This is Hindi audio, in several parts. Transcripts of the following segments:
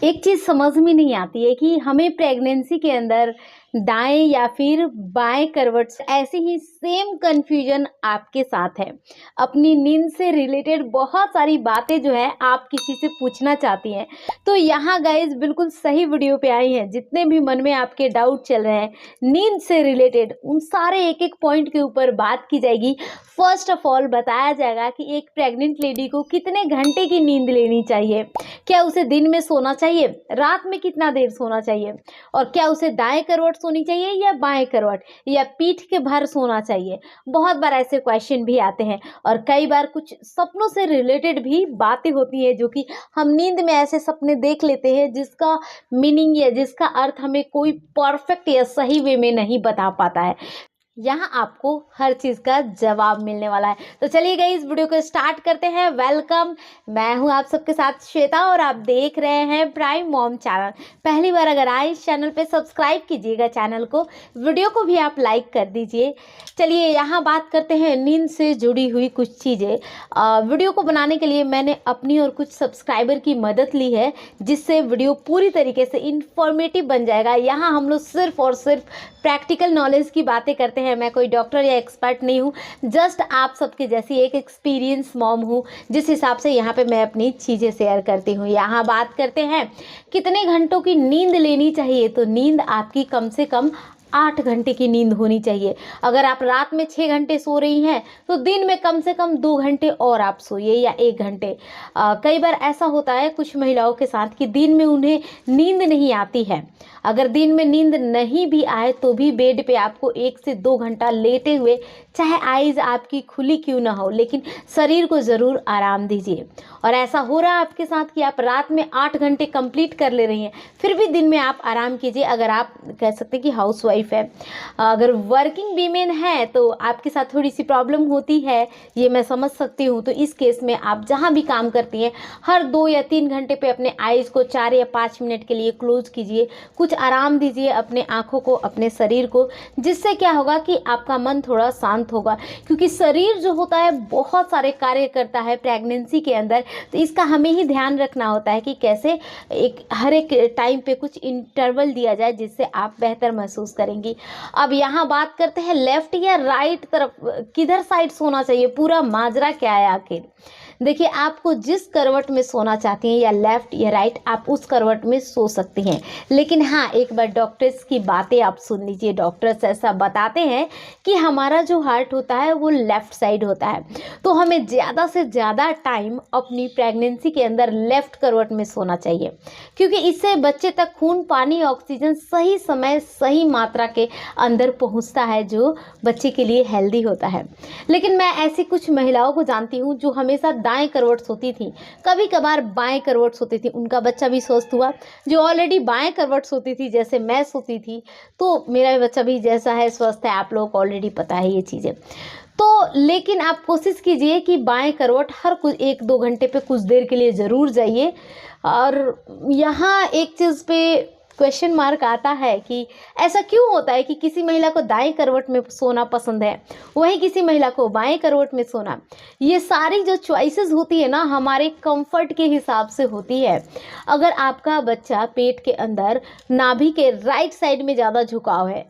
एक चीज़ समझ में नहीं आती है कि हमें प्रेगनेंसी के अंदर दाएं या फिर बाएं करवट, ऐसी ही सेम कंफ्यूजन आपके साथ है। अपनी नींद से रिलेटेड बहुत सारी बातें जो है आप किसी से पूछना चाहती हैं, तो यहाँ गाइज बिल्कुल सही वीडियो पे आई हैं। जितने भी मन में आपके डाउट चल रहे हैं नींद से रिलेटेड, उन सारे एक एक पॉइंट के ऊपर बात की जाएगी। फर्स्ट ऑफ ऑल बताया जाएगा कि एक प्रेग्नेंट लेडी को कितने घंटे की नींद लेनी चाहिए, क्या उसे दिन में सोना चाहिए, रात में कितना देर सोना चाहिए, और क्या उसे दाएं करवट सोनी चाहिए या बाएं करवट, या पीठ के भर सोना चाहिए। बहुत बार ऐसे क्वेश्चन भी आते हैं और कई बार कुछ सपनों से रिलेटेड भी बातें होती हैं, जो कि हम नींद में ऐसे सपने देख लेते हैं जिसका मीनिंग या जिसका अर्थ हमें कोई परफेक्ट या सही वे में नहीं बता पाता है। यहाँ आपको हर चीज़ का जवाब मिलने वाला है। तो चलिए गाइस, इस वीडियो को स्टार्ट करते हैं। वेलकम, मैं हूँ आप सबके साथ श्वेता और आप देख रहे हैं प्राइम मॉम चैनल। पहली बार अगर आए इस चैनल पे सब्सक्राइब कीजिएगा चैनल को, वीडियो को भी आप लाइक कर दीजिए। चलिए यहाँ बात करते हैं नींद से जुड़ी हुई कुछ चीज़ें। वीडियो को बनाने के लिए मैंने अपनी और कुछ सब्सक्राइबर की मदद ली है, जिससे वीडियो पूरी तरीके से इंफॉर्मेटिव बन जाएगा। यहाँ हम लोग सिर्फ और सिर्फ प्रैक्टिकल नॉलेज की बातें करते हैं। मैं कोई डॉक्टर या एक्सपर्ट नहीं हूँ, जस्ट आप सबके जैसी एक एक्सपीरियंस मॉम हूँ, जिस हिसाब से यहाँ पे मैं अपनी चीज़ें शेयर करती हूँ। यहाँ बात करते हैं कितने घंटों की नींद लेनी चाहिए। तो नींद आपकी कम से कम 8 घंटे की नींद होनी चाहिए। अगर आप रात में 6 घंटे सो रही हैं तो दिन में कम से कम 2 घंटे और आप सोइए, या 1 घंटे। कई बार ऐसा होता है कुछ महिलाओं के साथ कि दिन में उन्हें नींद नहीं आती है। अगर दिन में नींद नहीं भी आए तो भी बेड पे आपको 1 से 2 घंटा लेटे हुए, चाहे आइज़ आपकी खुली क्यों ना हो, लेकिन शरीर को ज़रूर आराम दीजिए। और ऐसा हो रहा है आपके साथ कि आप रात में 8 घंटे कंप्लीट कर ले रही हैं, फिर भी दिन में आप आराम कीजिए। अगर आप कह सकते हैं कि हाउस वाइफ है, अगर वर्किंग वीमेन है तो आपके साथ थोड़ी सी प्रॉब्लम होती है, ये मैं समझ सकती हूँ। तो इस केस में आप जहाँ भी काम करती हैं हर 2 या 3 घंटे पे अपने आइज़ को 4 या 5 मिनट के लिए क्लोज कीजिए, कुछ आराम दीजिए अपने आँखों को, अपने शरीर को, जिससे क्या होगा कि आपका मन थोड़ा शांत होगा। क्योंकि शरीर जो होता है बहुत सारे कार्य करता है प्रेगनेंसी के अंदर, तो इसका हमें ही ध्यान रखना होता है कि कैसे हर एक टाइम पे कुछ इंटरवल दिया जाए, जिससे आप बेहतर महसूस करेंगी। अब यहाँ बात करते हैं लेफ्ट या राइट तरफ किधर साइड सोना चाहिए, पूरा माजरा क्या है आखिर। देखिए, आपको जिस करवट में सोना चाहती हैं, या लेफ़्ट या राइट, आप उस करवट में सो सकती हैं। लेकिन हाँ, एक बार डॉक्टर्स की बातें आप सुन लीजिए। डॉक्टर्स ऐसा बताते हैं कि हमारा जो हार्ट होता है वो लेफ़्ट साइड होता है, तो हमें ज़्यादा से ज़्यादा टाइम अपनी प्रेगनेंसी के अंदर लेफ़्ट करवट में सोना चाहिए, क्योंकि इससे बच्चे तक खून, पानी, ऑक्सीजन सही समय, सही मात्रा के अंदर पहुँचता है, जो बच्चे के लिए हेल्दी होता है। लेकिन मैं ऐसी कुछ महिलाओं को जानती हूँ जो हमेशा दाएं करवट सोती थी, कभी कभार बाएं करवट सोती थी, उनका बच्चा भी स्वस्थ हुआ। जो ऑलरेडी बाएं करवट सोती थी, जैसे मैं सोती थी, तो मेरा बच्चा भी जैसा है स्वस्थ है। आप लोगों को ऑलरेडी पता है ये चीज़ें। तो लेकिन आप कोशिश कीजिए कि बाएं करवट हर कुछ 1-2 घंटे पे कुछ देर के लिए ज़रूर जाइए। और यहाँ एक चीज़ पे क्वेश्चन मार्क आता है कि ऐसा क्यों होता है कि किसी महिला को दाएं करवट में सोना पसंद है, वहीं किसी महिला को बाएं करवट में सोना। ये सारी जो चॉइसेस होती है ना, हमारे कंफर्ट के हिसाब से होती है। अगर आपका बच्चा पेट के अंदर नाभि के राइट साइड में ज़्यादा झुकाव है,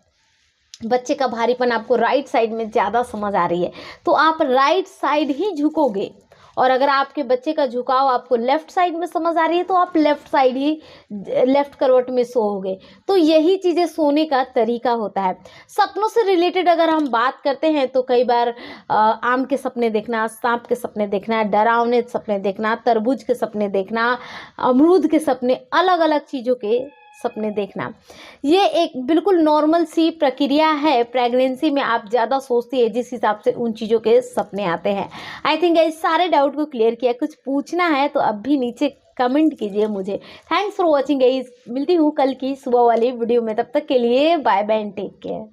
बच्चे का भारीपन आपको राइट साइड में ज़्यादा समझ आ रही है, तो आप राइट साइड ही झुकोगे। और अगर आपके बच्चे का झुकाव आपको लेफ़्ट साइड में समझ आ रही है, तो आप लेफ़्ट साइड ही, लेफ़्ट करवट में सोओगे। तो यही चीज़ें सोने का तरीका होता है। सपनों से रिलेटेड अगर हम बात करते हैं तो कई बार आम के सपने देखना, सांप के सपने देखना, डरावने सपने देखना, तरबूज के सपने देखना, अमरूद के सपने, अलग अलग चीज़ों के सपने देखना, ये एक बिल्कुल नॉर्मल सी प्रक्रिया है। प्रेगनेंसी में आप ज़्यादा सोचती है, जिस हिसाब से उन चीज़ों के सपने आते हैं। आई थिंक इस सारे डाउट को क्लियर किया। कुछ पूछना है तो अब भी नीचे कमेंट कीजिए मुझे। Thanks for watching guys. मिलती हूँ कल की सुबह वाली वीडियो में, तब तक के लिए bye bye and take care.